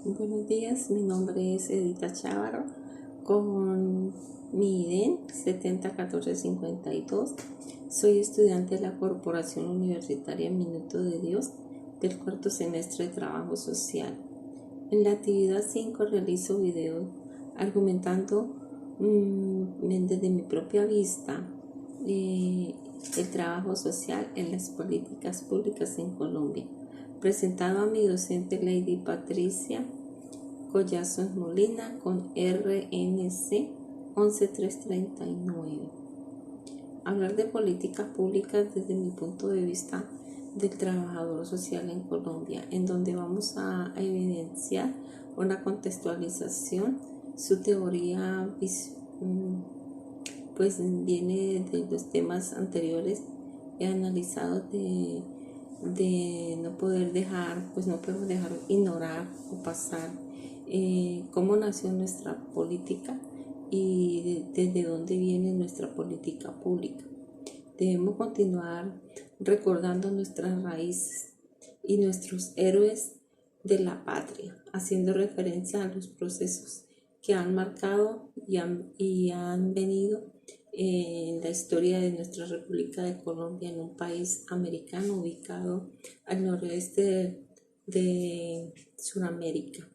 Buenos días, mi nombre es Edita Chávaro con mi IDEN 701452. Soy estudiante de la Corporación Universitaria Minuto de Dios del cuarto semestre de Trabajo Social. En la actividad 5 realizo videos argumentando desde mi propia vista el trabajo social en las políticas públicas en Colombia, presentado a mi docente Lady Patricia Collazos Molina con RNC 11339. Hablar de políticas públicas desde mi punto de vista del trabajador social en Colombia, en donde vamos a evidenciar una contextualización. Su teoría pues viene de los temas anteriores he analizado de no poder dejar, pues no podemos dejar ignorar o pasar cómo nació nuestra política y desde dónde viene nuestra política pública. Debemos continuar recordando nuestras raíces y nuestros héroes de la patria, haciendo referencia a los procesos que han marcado y han venido en la historia de nuestra República de Colombia, en un país americano ubicado al noroeste de Sudamérica,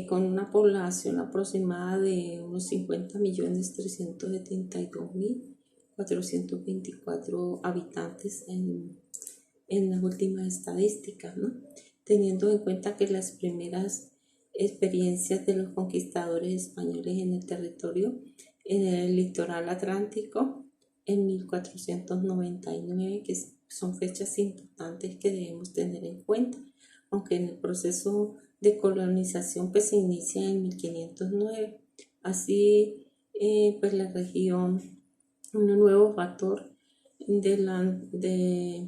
con una población aproximada de unos 50.372.424 habitantes en las últimas estadísticas, ¿no? Teniendo en cuenta que las primeras experiencias de los conquistadores españoles en el territorio, en el litoral atlántico, en 1499, que son fechas importantes que debemos tener en cuenta, aunque en el proceso de colonización pues se inicia en 1509. Así pues la región, un nuevo factor de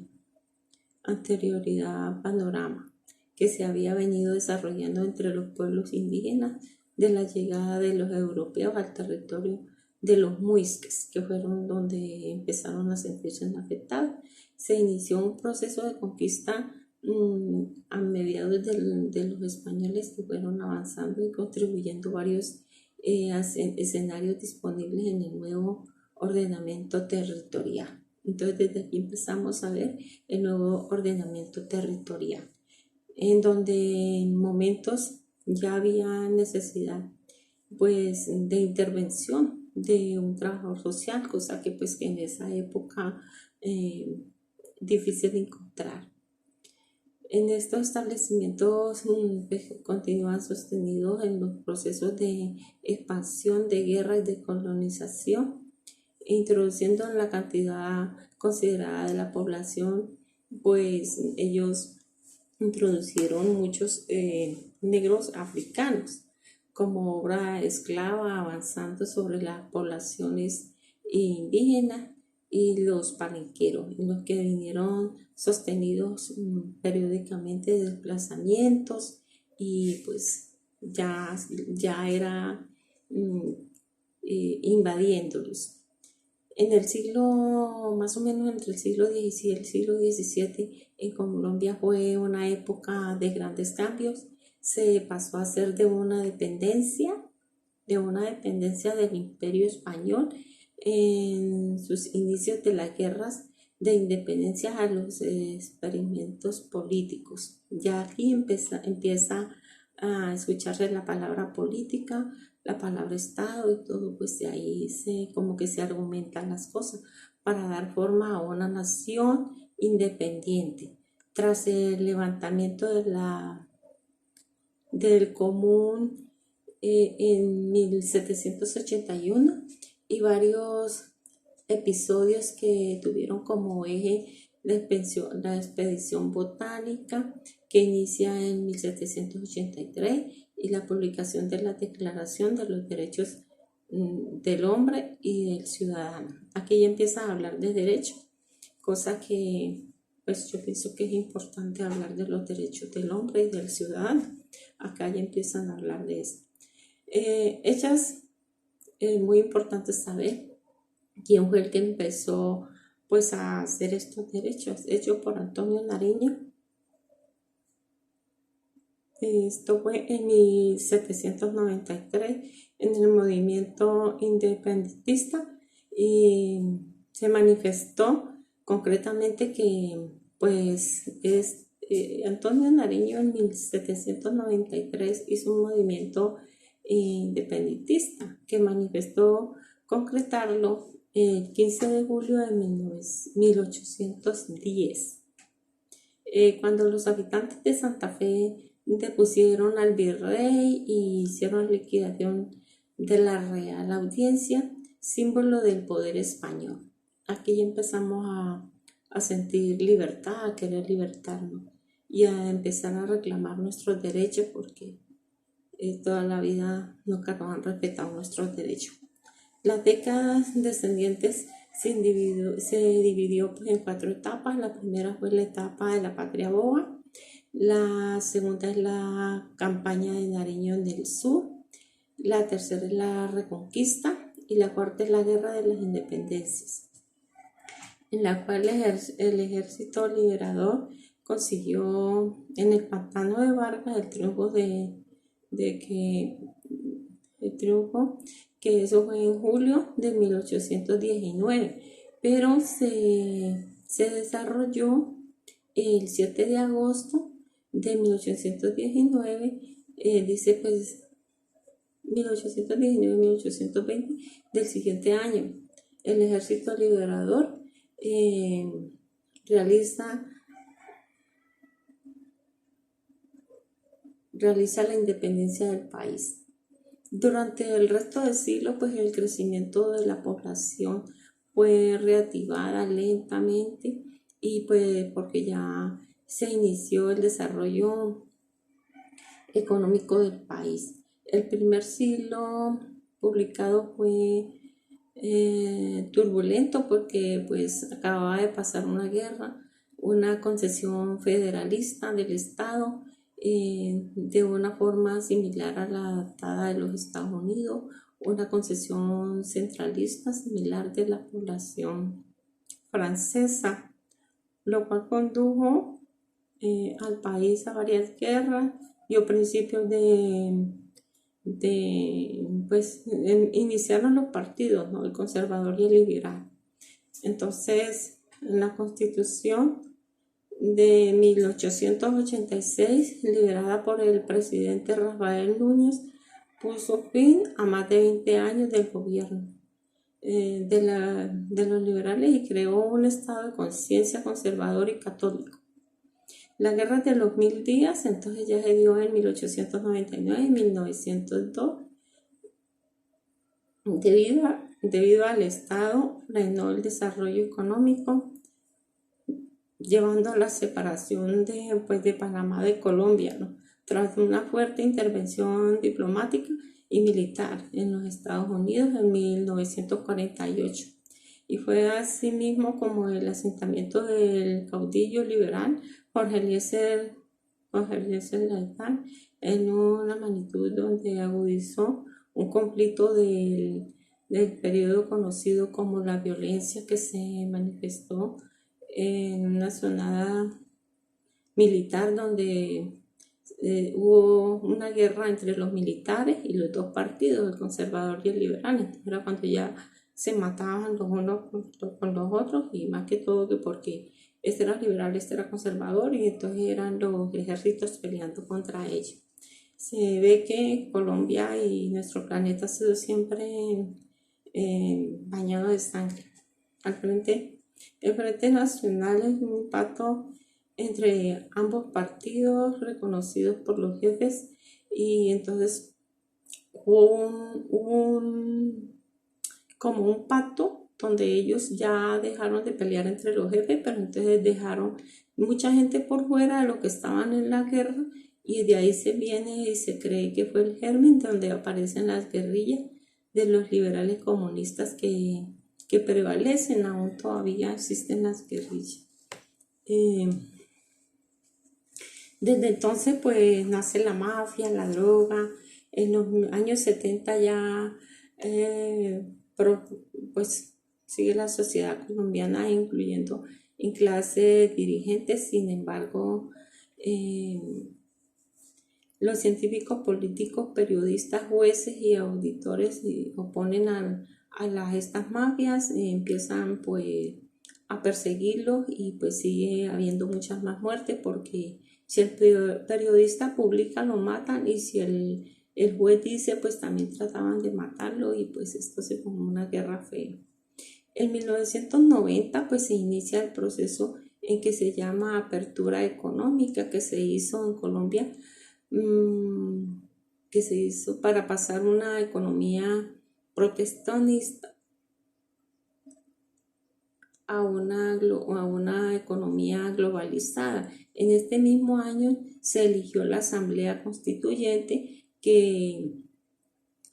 anterioridad panorama que se había venido desarrollando entre los pueblos indígenas de la llegada de los europeos al territorio de los muisques, que fueron donde empezaron a sentirse afectados. Se inició un proceso de conquista a mediados de los españoles, que fueron avanzando y contribuyendo varios escenarios disponibles en el nuevo ordenamiento territorial. Entonces desde aquí empezamos a ver el nuevo ordenamiento territorial, en donde en momentos ya había necesidad pues de intervención de un trabajador social, cosa que pues que en esa época difícil de encontrar. En estos establecimientos continúan sostenidos en los procesos de expansión, de guerra y de colonización, introduciendo la cantidad considerada de la población, pues ellos introducieron muchos negros africanos como obra esclava, avanzando sobre las poblaciones indígenas y los palenqueros, los que vinieron sostenidos periódicamente de desplazamientos y pues ya era invadiéndolos. En el siglo, más o menos entre el siglo XVI y el siglo XVII, en Colombia fue una época de grandes cambios. Se pasó a ser de una dependencia del Imperio Español en sus inicios de las guerras de independencia a los experimentos políticos. Ya aquí empieza a escucharse la palabra política, la palabra Estado y todo, pues de ahí como que se argumentan las cosas para dar forma a una nación independiente. Tras el levantamiento del común en 1781 y varios episodios que tuvieron como eje la expedición botánica, que inicia en 1783, y la publicación de la Declaración de los Derechos del Hombre y del Ciudadano. Aquí ya empieza a hablar de derechos, cosa que pues yo pienso que es importante hablar de los derechos del hombre y del ciudadano. Acá ya empiezan a hablar de eso. Ellas, es muy importante saber quién fue el que empezó pues a hacer estos derechos, hecho por Antonio Nariño, Esto fue en 1793 en el movimiento independentista y se manifestó concretamente que pues Antonio Nariño en 1793 hizo un movimiento independentista que manifestó concretarlo el 15 de julio de 1810. Cuando los habitantes de Santa Fe depusieron al virrey y hicieron liquidación de la Real Audiencia, símbolo del poder español. Aquí ya empezamos a sentir libertad, a querer libertarnos y a empezar a reclamar nuestros derechos porque toda la vida nunca nos han respetado nuestros derechos. Las décadas descendientes se dividió pues, en 4 etapas. La primera fue la etapa de la Patria Boba, la segunda es la campaña de Nariño en el sur, la tercera es la Reconquista y la cuarta es la Guerra de las Independencias, en la cual el ejército liberador consiguió en el pantano de Vargas el triunfo que eso fue en julio de 1819, pero se desarrolló el 7 de agosto de 1819, dice pues 1819-1820 del siguiente año. El ejército liberador realiza la independencia del país. Durante el resto del siglo, pues el crecimiento de la población fue reactivada lentamente y pues porque ya se inició el desarrollo económico del país. El primer siglo publicado fue turbulento porque pues acababa de pasar una guerra, una concesión federalista del Estado de una forma similar a la adaptada de los Estados Unidos, una concesión centralista similar de la población francesa, lo cual condujo al país a varias guerras y a principios pues iniciaron los partidos, ¿no? El conservador y el liberal. Entonces, en la Constitución de 1886, liderada por el presidente Rafael Núñez, puso fin a más de 20 años del gobierno de los liberales y creó un estado de conciencia conservador y católico. La guerra de los 1000 días entonces ya se dio en 1899 y 1902. Debido al Estado, reinó el desarrollo económico, llevando a la separación de Panamá de Colombia, ¿no? Tras una fuerte intervención diplomática y militar en los Estados Unidos en 1948. Y fue así mismo como el asentamiento del caudillo liberal Jorge Eliezer Gaitán en una magnitud donde agudizó un conflicto del periodo conocido como la violencia que se manifestó en una zona militar donde hubo una guerra entre los militares y los dos partidos, el conservador y el liberal. Entonces era cuando ya se mataban los unos con los otros y más que todo que porque este era liberal, este era conservador y entonces eran los ejércitos peleando contra ellos. Se ve que Colombia y nuestro planeta ha sido siempre bañado de sangre. El Frente Nacional es un pacto entre ambos partidos reconocidos por los jefes y entonces hubo como un pacto donde ellos ya dejaron de pelear entre los jefes, pero entonces dejaron mucha gente por fuera de los que estaban en la guerra y de ahí se viene y se cree que fue el germen donde aparecen las guerrillas de los liberales comunistas que prevalecen, aún todavía existen las guerrillas. Desde entonces pues nace la mafia, la droga. En los años 70 ya pues sigue la sociedad colombiana incluyendo en clase dirigentes. Sin embargo, Los científicos políticos, periodistas, jueces y auditores oponen a estas mafias, empiezan pues a perseguirlos y pues sigue habiendo muchas más muertes porque si el periodista publica lo matan y si el juez dice pues también trataban de matarlo y pues esto se formó una guerra fea. En 1990 pues se inicia el proceso en que se llama apertura económica que se hizo en Colombia, que se hizo para pasar una economía proteccionista a una economía globalizada. En este mismo año se eligió la Asamblea Constituyente que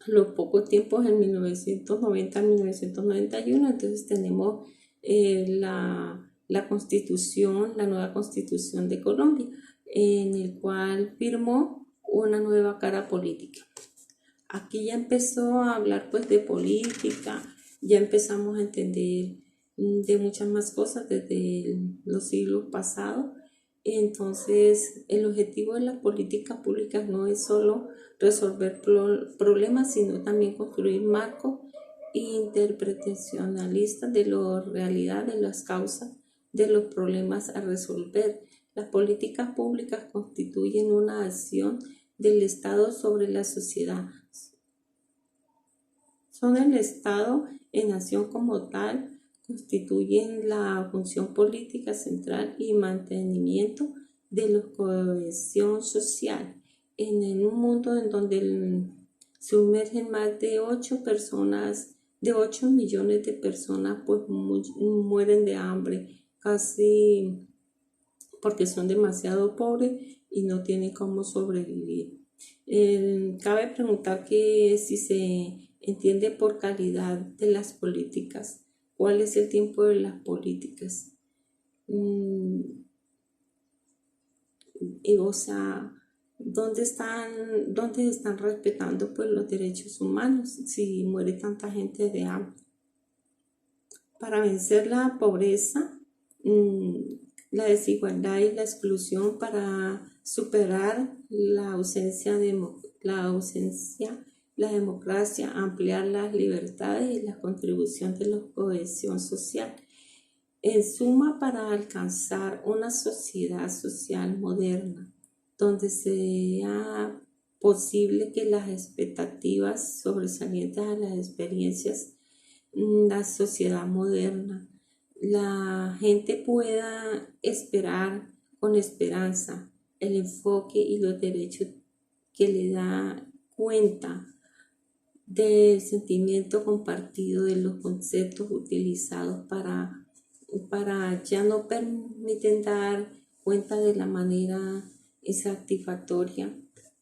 los pocos tiempos en 1990 al 1991, entonces tenemos la constitución, la nueva constitución de Colombia, en el cual firmó una nueva cara política. Aquí ya empezó a hablar pues de política, ya empezamos a entender de muchas más cosas desde los siglos pasados. Entonces, el objetivo de las políticas públicas no es solo resolver problemas, sino también construir marcos interpretacionalistas de la realidad, de las causas de los problemas a resolver. Las políticas públicas constituyen una acción del Estado sobre la sociedad. Son el Estado en acción como tal, constituyen la función política central y mantenimiento de la cohesión social. En un mundo en donde se sumergen más de 8 millones de personas, pues mueren de hambre, casi porque son demasiado pobres y no tienen cómo sobrevivir. Cabe preguntar que si se entiende por calidad de las políticas, ¿cuál es el tiempo de las políticas? O sea, ¿dónde están respetando pues los derechos humanos si muere tanta gente de hambre? Para vencer la pobreza, la desigualdad y la exclusión, para superar la democracia, ampliar las libertades y la contribución de la cohesión social. En suma, para alcanzar una sociedad social moderna, donde sea posible que las expectativas sobresalientes a las experiencias, la sociedad moderna, la gente pueda esperar con esperanza el enfoque y los derechos que le da cuenta del sentimiento compartido de los conceptos utilizados para ya no permiten dar cuenta de la manera insatisfactoria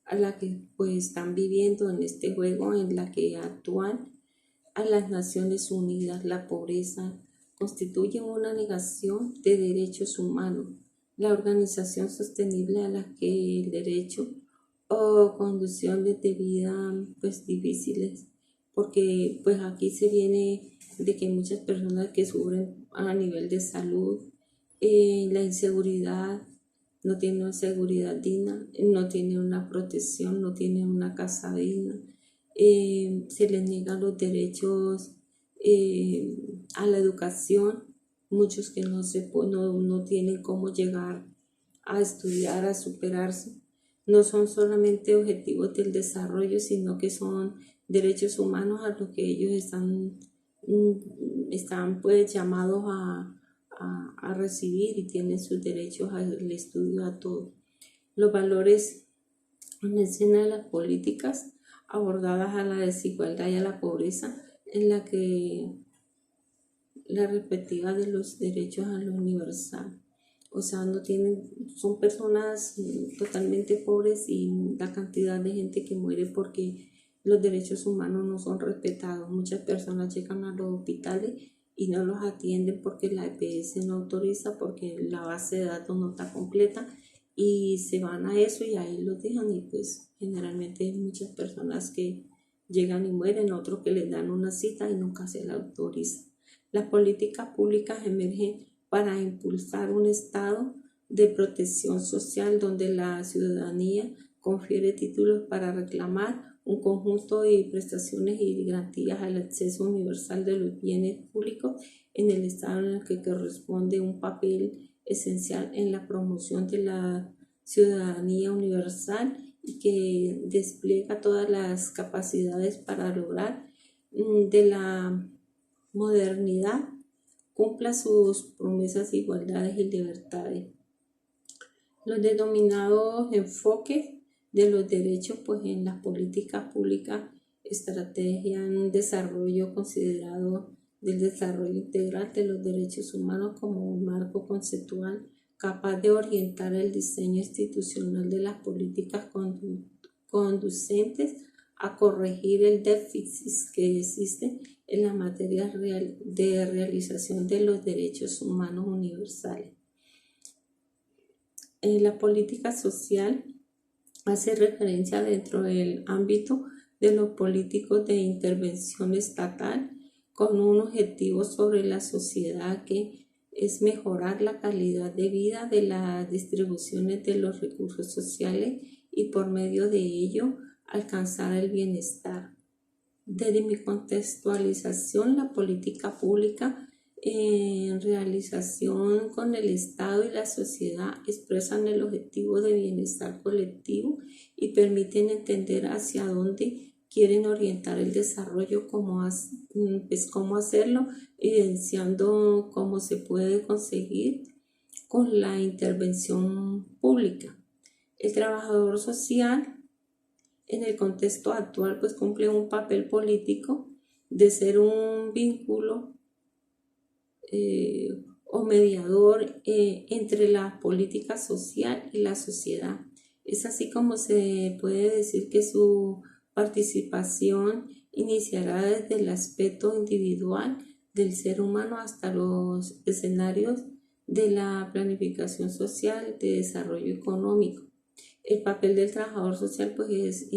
a la que pues están viviendo en este juego en la que actúan a las Naciones Unidas. La pobreza constituye una negación de derechos humanos. La organización sostenible a la que el derecho o condiciones de vida pues difíciles, porque pues aquí se viene de que hay muchas personas que sufren a nivel de salud, la inseguridad, no tienen una seguridad digna, no tienen una protección, no tienen una casa digna, se les niegan los derechos a la educación, muchos que no tienen cómo llegar a estudiar, a superarse. No son solamente objetivos del desarrollo, sino que son derechos humanos a los que ellos están pues llamados a recibir y tienen sus derechos al estudio, a todo. Los valores en la escena de las políticas abordadas a la desigualdad y a la pobreza, en la que la perspectiva de los derechos a lo universal. O sea, son personas totalmente pobres y la cantidad de gente que muere porque los derechos humanos no son respetados. Muchas personas llegan a los hospitales y no los atienden porque la EPS no autoriza, porque la base de datos no está completa y se van a eso y ahí los dejan y pues generalmente hay muchas personas que llegan y mueren, otros que les dan una cita y nunca se la autoriza. Las políticas públicas emergen para impulsar un estado de protección social donde la ciudadanía confiere títulos para reclamar un conjunto de prestaciones y garantías al acceso universal de los bienes públicos en el Estado, en el que corresponde un papel esencial en la promoción de la ciudadanía universal y que despliega todas las capacidades para lograr de la modernidad, cumpla sus promesas de igualdades y libertades. Los denominados enfoques de los derechos, pues en las políticas públicas estrategian un desarrollo considerado del desarrollo integral de los derechos humanos como un marco conceptual capaz de orientar el diseño institucional de las políticas conducentes a corregir el déficit que existe en la materia de realización de los derechos humanos universales. La política social hace referencia dentro del ámbito de los políticos de intervención estatal con un objetivo sobre la sociedad que es mejorar la calidad de vida de las distribuciones de los recursos sociales y por medio de ello alcanzar el bienestar. Desde mi contextualización, la política pública en realización con el Estado y la sociedad expresan el objetivo de bienestar colectivo y permiten entender hacia dónde quieren orientar el desarrollo, cómo hacerlo, evidenciando cómo se puede conseguir con la intervención pública. El trabajador social en el contexto actual pues cumple un papel político de ser un vínculo o mediador entre la política social y la sociedad. Es así como se puede decir que su participación iniciará desde el aspecto individual del ser humano hasta los escenarios de la planificación social de desarrollo económico. El papel del trabajador social pues es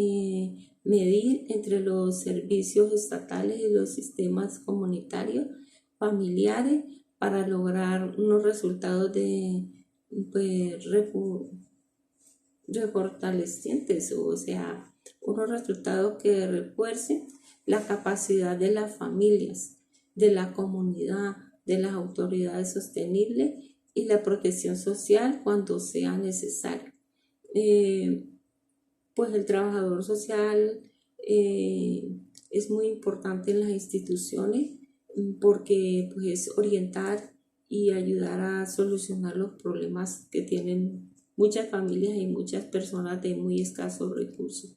medir entre los servicios estatales y los sistemas comunitarios familiares para lograr unos resultados refortalecientes, o sea, unos resultados que refuercen la capacidad de las familias, de la comunidad, de las autoridades sostenibles y la protección social cuando sea necesario. Pues el trabajador social es muy importante en las instituciones porque pues, es orientar y ayudar a solucionar los problemas que tienen muchas familias y muchas personas de muy escasos recursos.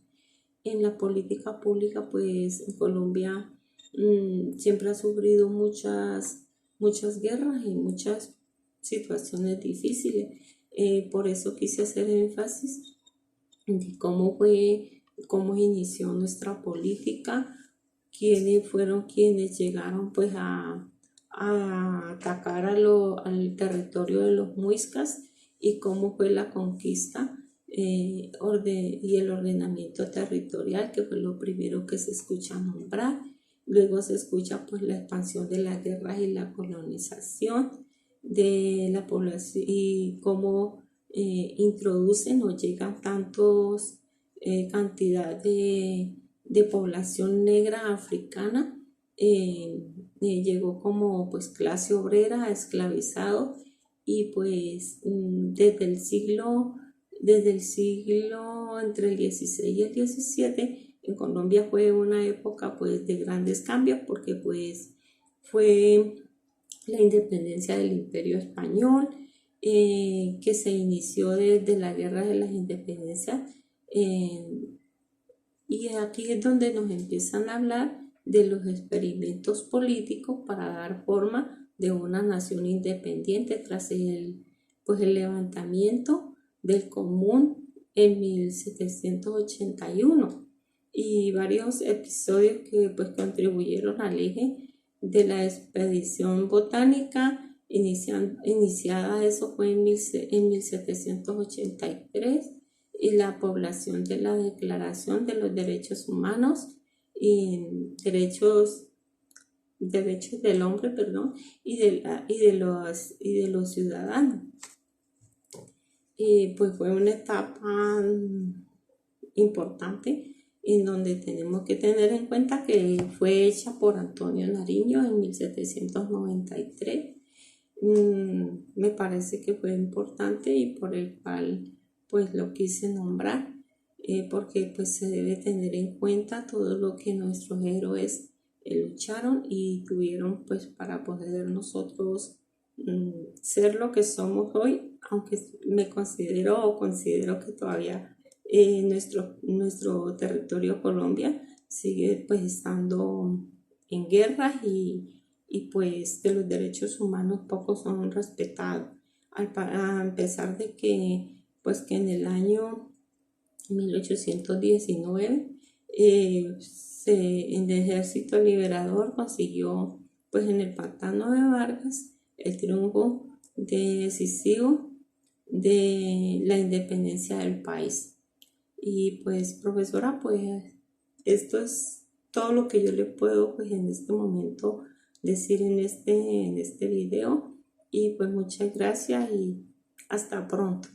En la política pública, pues en Colombia siempre ha sufrido muchas guerras y muchas situaciones difíciles. Por eso quise hacer énfasis de cómo inició nuestra política, quiénes fueron quienes llegaron pues a atacar al territorio de los muiscas y cómo fue la conquista y el ordenamiento territorial, que fue lo primero que se escucha nombrar. Luego se escucha pues la expansión de las guerras y la colonización de la población y cómo introducen o llegan tantos cantidad de población negra africana. Llegó como pues clase obrera, esclavizado, y pues desde el siglo entre el 16 y el 17 en Colombia fue una época pues de grandes cambios porque pues fue la independencia del Imperio Español, que se inició desde la Guerra de las Independencias, y aquí es donde nos empiezan a hablar de los experimentos políticos para dar forma de una nación independiente tras el levantamiento del Común en 1781 y varios episodios que pues contribuyeron al eje de la expedición botánica iniciada, eso fue en 1783, y la población de la Declaración de los Derechos Humanos y derechos del hombre, y de los ciudadanos. Y pues fue una etapa importante en donde tenemos que tener en cuenta que fue hecha por Antonio Nariño en 1793. Me parece que fue importante y por el cual pues lo quise nombrar, porque pues se debe tener en cuenta todo lo que nuestros héroes lucharon y tuvieron pues para poder nosotros ser lo que somos hoy, aunque me considero que todavía nuestro territorio Colombia sigue pues estando en guerras y pues de los derechos humanos pocos son respetados, a pesar de que pues que en el año 1819 el Ejército Liberador consiguió pues en el Pantano de Vargas el triunfo decisivo de la independencia del país. Y pues profesora, pues esto es todo lo que yo le puedo pues en este momento decir en este video, y pues muchas gracias y hasta pronto.